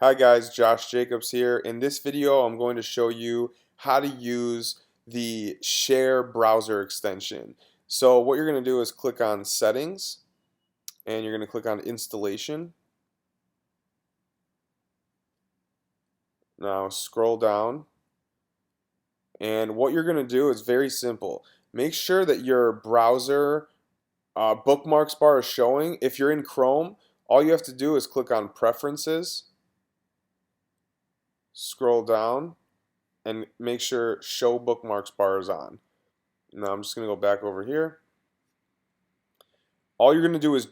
Hi guys, Josh Jacobs here. In this video, I'm going to show you how to use the Share browser extension. So what you're going to do is click on Settings, and you're going to click on Installation. Now scroll down, and what you're going to do is very simple. Make sure that your browser bookmarks bar is showing. If you're in Chrome, all you have to do is click on Preferences, scroll down, and make sure Show Bookmarks bar is on. Now I'm just going to go back over here. All you're going to do is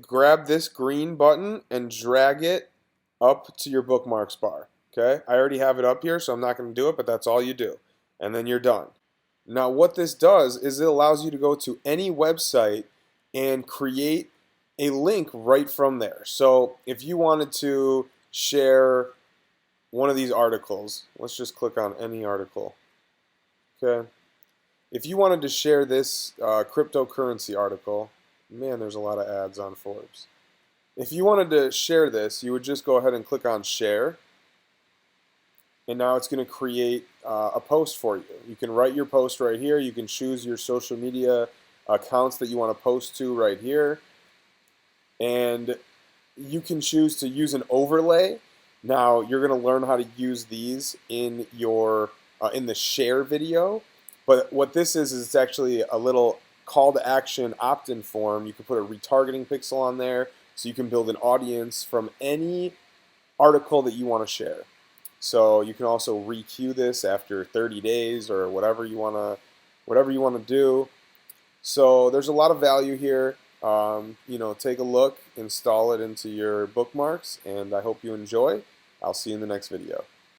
grab this green button and drag it up to your bookmarks bar. Okay, I already have it up here, so I'm not going to do it, but that's all you do. And then you're done. Now what this does is it allows you to go to any website and create a link right from there. So if you wanted to share one of these articles, let's just click on any article. Okay. If you wanted to share this cryptocurrency article, man, there's a lot of ads on Forbes. If you wanted to share this, you would just go ahead and click on share, and now it's going to create a post for you. You can write your post right here. You can choose your social media accounts that you want to post to right here, and you can choose to use an overlay. Now you're going to learn how to use these in your in the share video. But what this is it's actually a little call to action opt-in form. You can put a retargeting pixel on there, so you can build an audience from any article that you want to share. So you can also re-queue this after 30 days or whatever you want to do. So there's a lot of value here. Take a look, install it into your bookmarks, and I hope you enjoy. I'll see you in the next video.